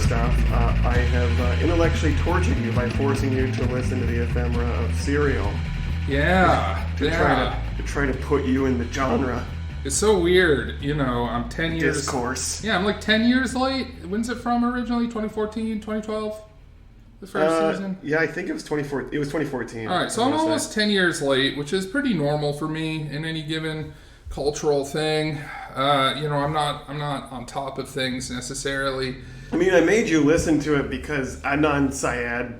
stuff, I have intellectually tortured you by forcing you to listen to the ephemera of Serial. Yeah. To try to put you in the genre. It's so weird, I'm 10 years... Discourse. Yeah, I'm like 10 years late. When's it from originally? 2014, 2012? The first season? Yeah, I think it was 2014. It was 2014. Alright, so I'm almost 10 years late, which is pretty normal for me in any given cultural thing. I'm not on top of things necessarily. I mean, I made you listen to it because Adnan Syed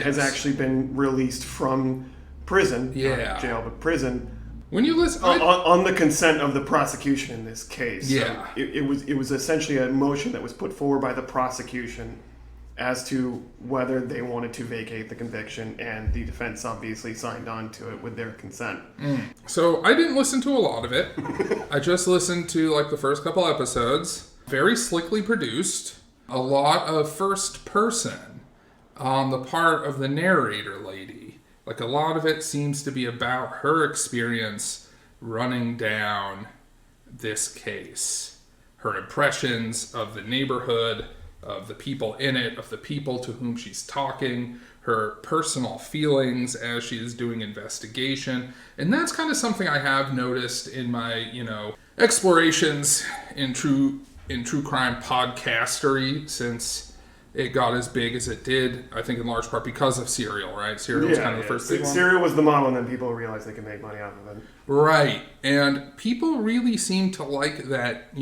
has actually been released from prison. Not jail, but prison. When you listen... On the consent of the prosecution in this case. Yeah. So it was essentially a motion that was put forward by the prosecution as to whether they wanted to vacate the conviction, and the defense obviously signed on to it with their consent. So I didn't listen to a lot of it. I just listened to the first couple episodes. Very slickly produced. A lot of first person on the part of the narrator lady. A lot of it seems to be about her experience running down this case. Her impressions of the neighborhood, of the people in it, of the people to whom she's talking, her personal feelings as she is doing investigation. And that's kind of something I have noticed in my, explorations in true crime podcastery since it got as big as it did, I think in large part because of Serial, right? Serial was kind of the first big one. Serial was the model, and then people realized they could make money off of it. Right. And people really seem to like that,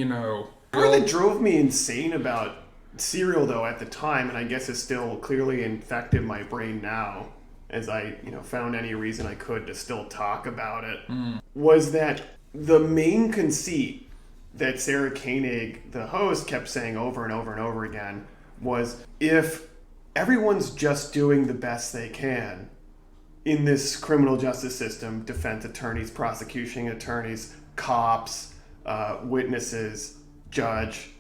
Part that drove me insane about Serial, though, at the time, and I guess is still clearly infected my brain now, as I, found any reason I could to still talk about it, was that the main conceit that Sarah Koenig, the host, kept saying over and over and over again was, if everyone's just doing the best they can in this criminal justice system, defense attorneys, prosecution attorneys, cops, witnesses, judge,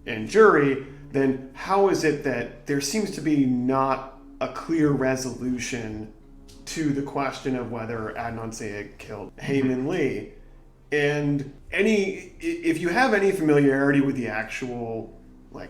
and jury, then how is it that there seems to be not a clear resolution to the question of whether Adnan Syed killed Heyman Lee? And if you have any familiarity with the actual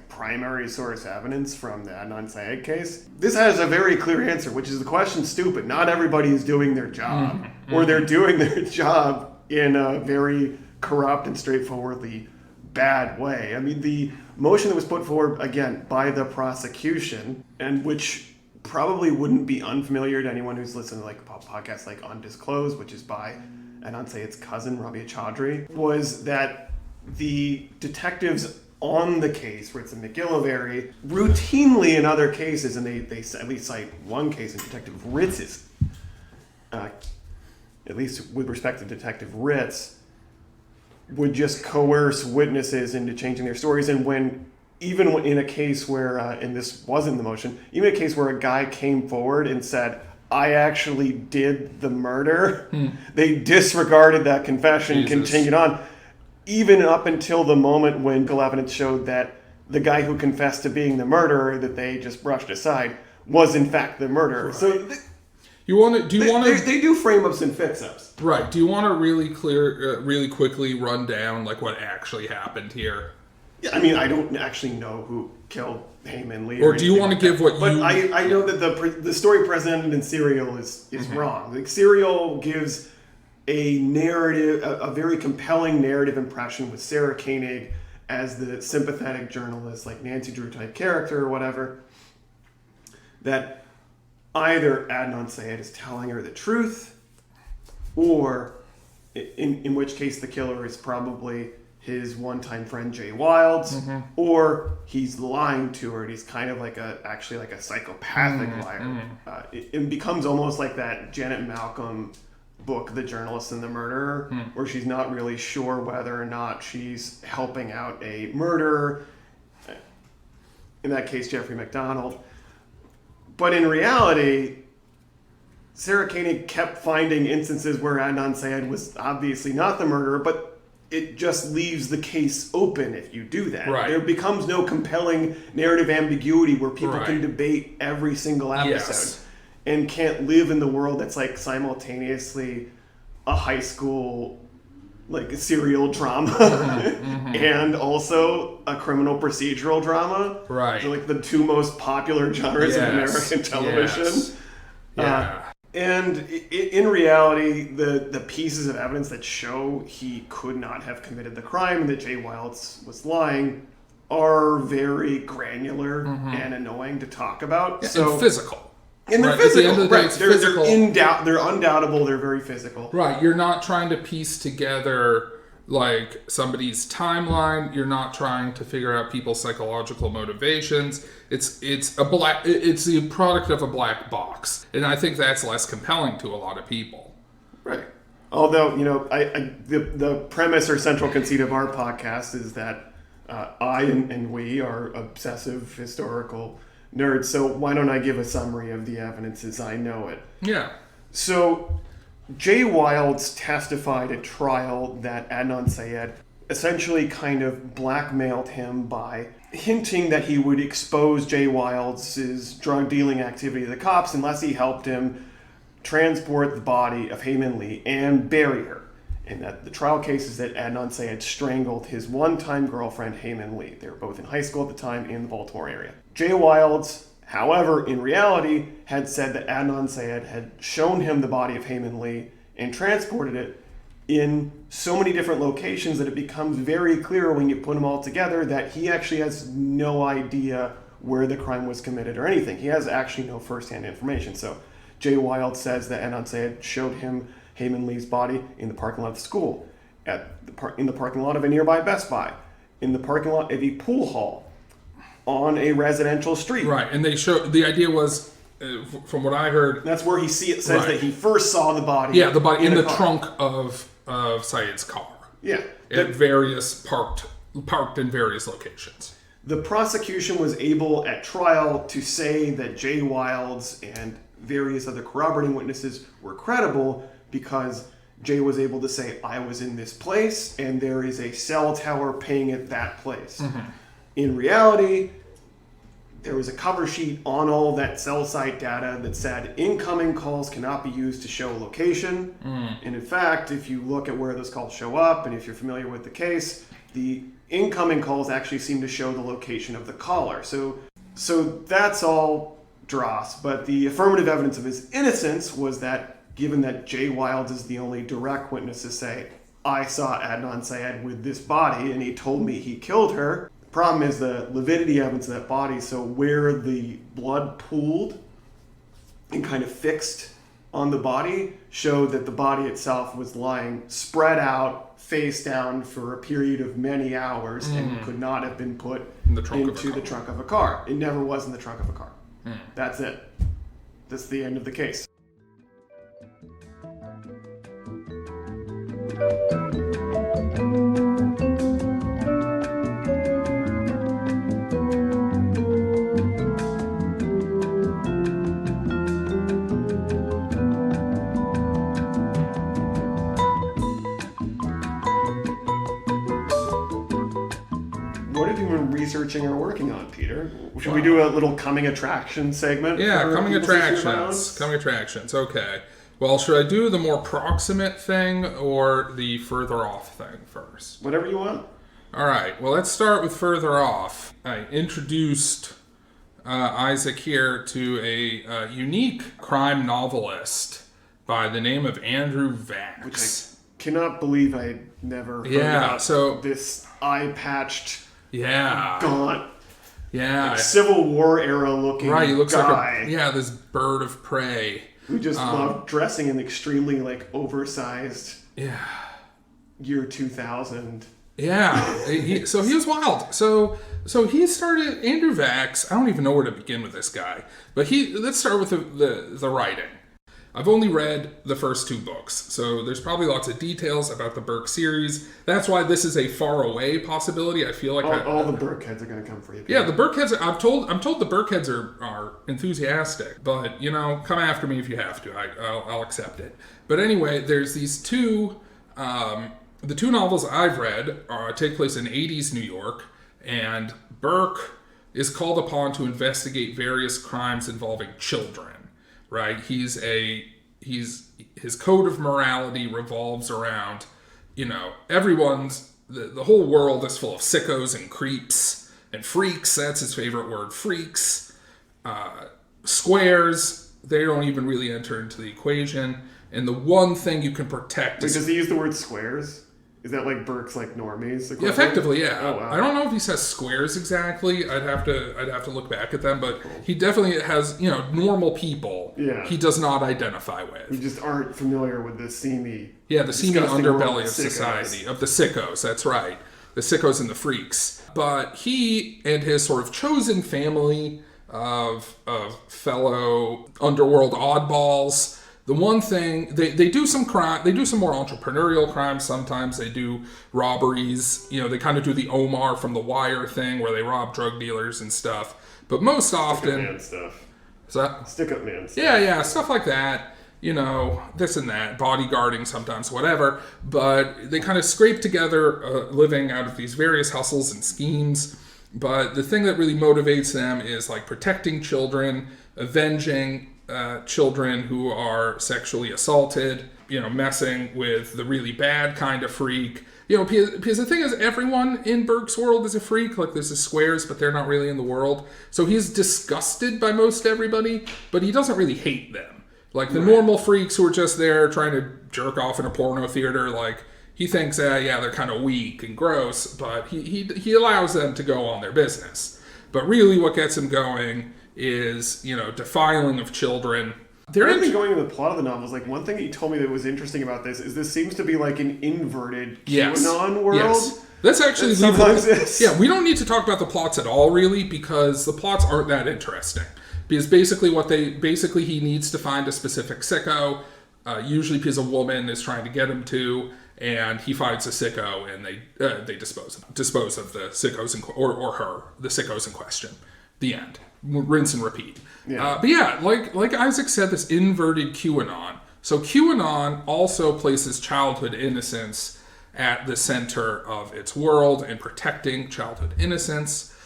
primary source evidence from the Adnan Syed case, this has a very clear answer, which is the question stupid. Not everybody is doing their job, or they're doing their job in a very corrupt and straightforwardly bad way. I mean, the motion that was put forward, again, by the prosecution, and which probably wouldn't be unfamiliar to anyone who's listened to podcasts like Undisclosed, which is by Adnan Syed's cousin, Rabia Chaudhry, was that the detectives on the case, where it's a McGillivray, routinely in other cases, and they at least cite one case in Detective Ritz's, at least with respect to Detective Ritz, would just coerce witnesses into changing their stories. And even in a case where, and this wasn't the motion, even a case where a guy came forward and said, I actually did the murder, they disregarded that confession, continued on, even up until the moment when evidence showed that the guy who confessed to being the murderer that they just brushed aside was in fact the murderer. Right. So they do frame ups and fix ups. Right. Do you want to really quickly run down what actually happened here? Yeah, I mean, I don't actually know who killed Heyman Lee. Or do you want to give what but you... I know that the story presented in Serial is wrong. Serial gives a narrative, a very compelling narrative impression with Sarah Koenig as the sympathetic journalist, Nancy Drew type character or whatever, that either Adnan Syed is telling her the truth, or in which case the killer is probably his one-time friend Jay Wilds, or he's lying to her and he's kind of actually a psychopathic liar. It becomes almost like that Janet Malcolm book, The Journalist and the Murderer, where she's not really sure whether or not she's helping out a murderer, in that case Jeffrey McDonald. But in reality, Sarah Koenig kept finding instances where Adnan Syed was obviously not the murderer, but it just leaves the case open if you do that. Right. There becomes no compelling narrative ambiguity where people can debate every single episode. And can't live in the world that's simultaneously a high school like a serial drama and also a criminal procedural drama. Right. So like the two most popular genres of American television. Yes. Yeah. And in reality, the pieces of evidence that show he could not have committed the crime and that Jay Wilds was lying are very granular and annoying to talk about. Yeah, so and physical. And they're right. physical. At the end of the day, right. it's They're physical. They're undoubtable. They're very physical. Right. You're not trying to piece together like somebody's timeline. You're not trying to figure out people's psychological motivations. It's the product of a black box, and I think that's less compelling to a lot of people. Right. Although the premise or central conceit of our podcast is that I and we are obsessive historical nerds. So why don't I give a summary of the evidence as I know it? Yeah. So Jay Wilds testified at trial that Adnan Syed essentially kind of blackmailed him by hinting that he would expose Jay Wilds' drug dealing activity to the cops unless he helped him transport the body of Heyman Lee and bury her. And that the trial case is that Adnan Syed strangled his one-time girlfriend, Heyman Lee. They were both in high school at the time in the Baltimore area. Jay Wilds, however, in reality, had said that Adnan Syed had shown him the body of Heyman Lee and transported it in so many different locations that it becomes very clear when you put them all together that he actually has no idea where the crime was committed or anything. He has actually no first-hand information. So Jay Wilds says that Adnan Syed showed him Heyman Lee's body in the parking lot of the school, in the parking lot of a nearby Best Buy, in the parking lot of a pool hall, on a residential street. Right, and they showed the idea was, from what I heard, that's where he says that he first saw the body. Yeah, the body in the car. trunk of Syed's car. Yeah, at various parked in various locations. The prosecution was able at trial to say that Jay Wilds and various other corroborating witnesses were credible because Jay was able to say, I was in this place and there is a cell tower paying at that place. In reality, there was a cover sheet on all that cell site data that said incoming calls cannot be used to show location. And in fact, if you look at where those calls show up, and if you're familiar with the case, the incoming calls actually seem to show the location of the caller. So that's all dross. But the affirmative evidence of his innocence was that, given that Jay Wilds is the only direct witness to say, I saw Adnan Syed with this body and he told me he killed her. The problem is the lividity evidence of that body, so where the blood pooled and kind of fixed on the body showed that the body itself was lying spread out, face down for a period of many hours and could not have been put into the trunk of a car. It never was in the trunk of a car. That's it. That's the end of the case. What have you been researching or working on, Peter? Should we do a little coming attraction segment? Yeah, coming attractions. Okay. Well, should I do the more proximate thing or the further off thing first? Whatever you want. All right. Well, let's start with further off. I introduced Isaac here to a unique crime novelist by the name of Andrew Vachss. Which I cannot believe I never heard about this eye-patched, gaunt, like Civil War era looking guy. He looks guy. like this bird of prey. Who just loved dressing in extremely oversized year 2000. Yeah. So he was wild. So he started, Andrew Vachss, I don't even know where to begin with this guy, but let's start with the writing. I've only read the first two books, so there's probably lots of details about the Burke series. That's why this is a far away possibility. I feel like all the Burke heads are going to come for you. Yeah, the Burke heads. I'm told the Burke heads are enthusiastic, but come after me if you have to. I'll accept it. But anyway, there's these two. The two novels I've read take place in 80s New York, and Burke is called upon to investigate various crimes involving children. Right? His code of morality revolves around everyone's, the whole world is full of sickos and creeps and freaks. That's his favorite word, freaks. Squares, they don't even really enter into the equation. And the one thing you can protect is... does he use the word squares? Is that like Burke's like normies? Yeah, effectively, yeah. Oh, wow. I don't know if he says squares exactly. I'd have to look back at them, but he definitely has, normal people. Yeah. He does not identify with. We just aren't familiar with the seamy... Yeah, the seamy underbelly of society, of the sickos, that's right. The sickos and the freaks. But he and his sort of chosen family of fellow underworld oddballs... The one thing, they do some crime, they do some more entrepreneurial crimes sometimes, they do robberies, they kind of do the Omar from The Wire thing where they rob drug dealers and stuff. But most often... Stick-up man stuff. Is that? Stick-up man stuff. Yeah, stuff like that. This and that, bodyguarding sometimes, whatever. But they kind of scrape together a living out of these various hustles and schemes. But the thing that really motivates them is like protecting children, avenging children who are sexually assaulted, messing with the really bad kind of freak. Because the thing is, everyone in Burke's world is a freak. Like, there's the squares, but they're not really in the world. So he's disgusted by most everybody, but he doesn't really hate them. Like, the normal freaks who are just there trying to jerk off in a porno theater, like, he thinks, they're kind of weak and gross, but he allows them to go on their business. But really what gets him going is, defiling of children. Rather than going into the plot of the novels, like, one thing he told me that was interesting about this is this seems to be like an inverted QAnon world. Yes. Let's actually we don't need to talk about the plots at all, really, because the plots aren't that interesting. Because basically he needs to find a specific sicko, usually because a woman is trying to get him to, and he finds a sicko, and they dispose of the sickos the sickos in question. The end. Rinse and repeat. Yeah. But yeah, like Isaac said, this inverted QAnon. So QAnon also places childhood innocence at the center of its world and protecting childhood innocence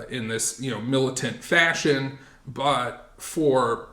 in this militant fashion. But for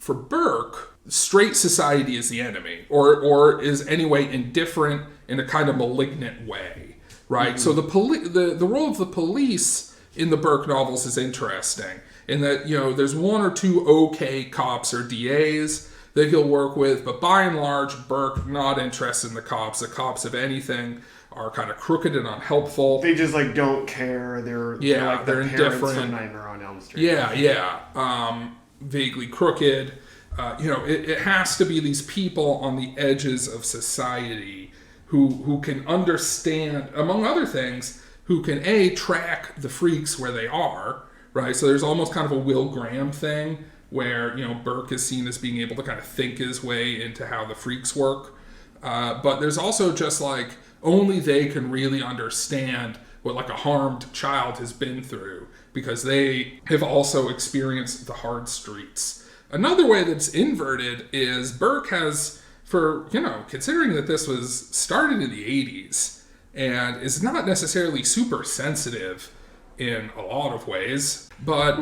Burke, straight society is the enemy, or is anyway indifferent in a kind of malignant way, right? Mm-hmm. So the role of the police in the Burke novels is interesting in that, there's one or two okay cops or DAs that he'll work with, but by and large, Burke not interested in the cops. The cops, if anything, are kind of crooked and unhelpful. They just like care. They're like they're indifferent. From Nightmare on Elm Street. Yeah. Vaguely crooked. It has to be these people on the edges of society who can understand, among other things, who can track the freaks where they are, right? So there's almost kind of a Will Graham thing where, Burke is seen as being able to kind of think his way into how the freaks work. But there's also just like, only they can really understand what like a harmed child has been through because they have also experienced the hard streets. Another way that's inverted is Burke has, considering that this was started in the 80s, and is not necessarily super sensitive in a lot of ways, but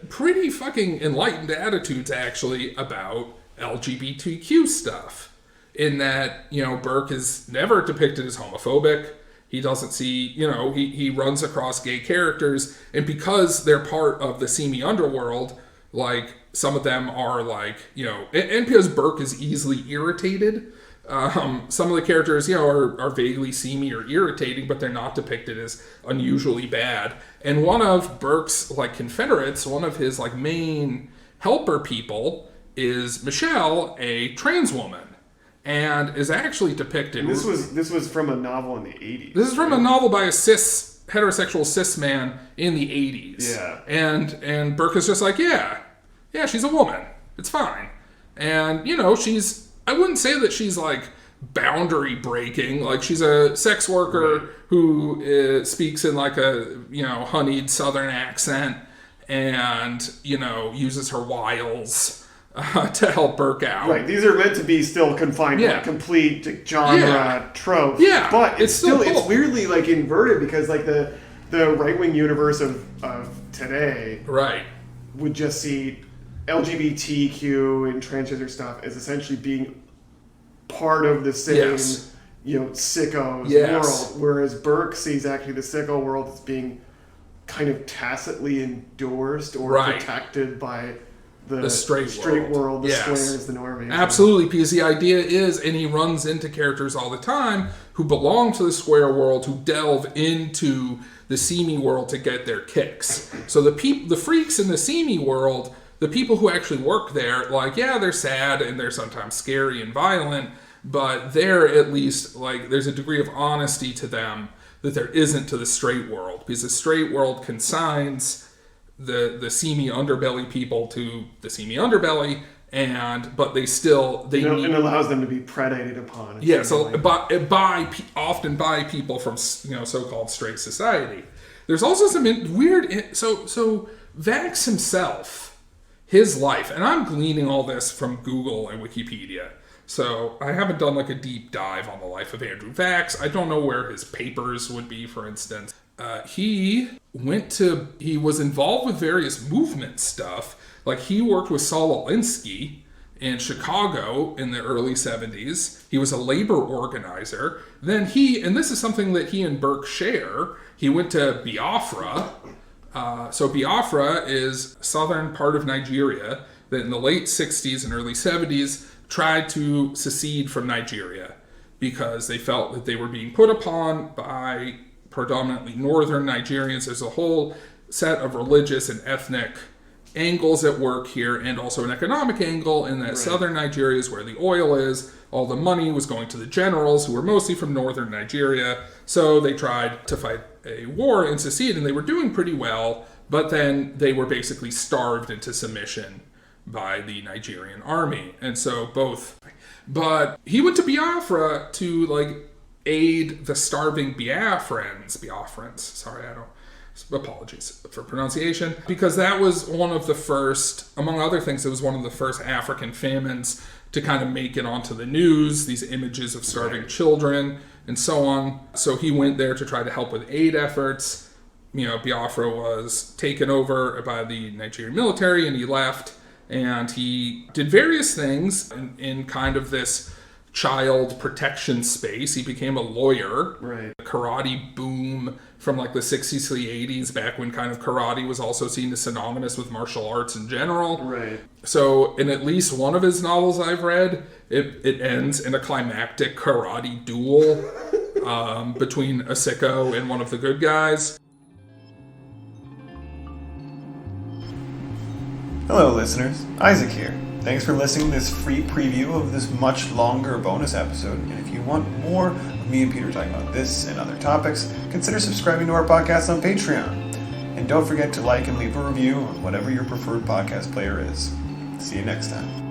pretty fucking enlightened attitudes, actually, about LGBTQ stuff. In that, Burke is never depicted as homophobic. He doesn't see, he runs across gay characters, and because they're part of the seamy underworld, like, some of them are like, and because Burke is easily irritated, some of the characters, are vaguely seamy or irritating, but they're not depicted as unusually bad. And one of Burke's like Confederates, one of his like main helper people, is Michelle, a trans woman, and is actually depicted. And this was from a novel in the 80s. This is from a novel by a heterosexual cis man in the 80s. Yeah. And Burke is just like, yeah, she's a woman. It's fine. And I wouldn't say that she's like boundary breaking. Like she's a sex worker who speaks in like a, honeyed southern accent and, uses her wiles to help Burke out. Right. These are meant to be still confined to like complete genre tropes. Yeah. But it's still, it's weirdly like inverted because like the right-wing universe of today would just see LGBTQ and transgender stuff as essentially being part of the same, Yes. sicko's Yes. world. Whereas Burke sees actually the sicko world as being kind of tacitly endorsed or Right. protected by the straight world, the Yes. squares, the normies. Absolutely, because the idea is, and he runs into characters all the time who belong to the square world, who delve into the seamy world to get their kicks. So the freaks in the seamy world, the people who actually work there, like, yeah, they're sad and they're sometimes scary and violent, but they're at least, like, there's a degree of honesty to them that there isn't to the straight world, because the straight world consigns the seamy underbelly people to the seamy underbelly, but they and allows them to be predated upon. Yeah, so often by people from so-called straight society. There's also some weird. So Vachss himself, his life, and I'm gleaning all this from Google and Wikipedia. So I haven't done like a deep dive on the life of Andrew Vachss. I don't know where his papers would be, for instance. He was involved with various movement stuff. Like, he worked with Saul Alinsky in Chicago in the early 70s. He was a labor organizer. Then and this is something that he and Burke share, he went to Biafra. So Biafra is southern part of Nigeria that in the late 60s and early 70s tried to secede from Nigeria because they felt that they were being put upon by predominantly northern Nigerians. There's a whole set of religious and ethnic angles at work here, and also an economic angle in that Right. southern Nigeria is where the oil is. All the money was going to the generals who were mostly from northern Nigeria. So they tried to fight a war and secede, and they were doing pretty well, but then they were basically starved into submission by the Nigerian army. And so but he went to Biafra to aid the starving Biafrans. Sorry, apologies for pronunciation, because that was one of the first, among other things, it was one of the first African famines to kind of make it onto the news, these images of starving children and so on. So he went there to try to help with aid efforts. Biafra was taken over by the Nigerian military, and he left, and he did various things in kind of this child protection space. He became a lawyer. Right. The karate boom from the 60s to the 80s, back when kind of karate was also seen as synonymous with martial arts in general. Right. So in at least one of his novels I've read, it ends in a climactic karate duel between a sicko and one of the good guys. Hello listeners, Isaac here. Thanks for listening to this free preview of this much longer bonus episode. And if you want more of me and Peter talking about this and other topics, consider subscribing to our podcast on Patreon. And don't forget to like and leave a review on whatever your preferred podcast player is. See you next time.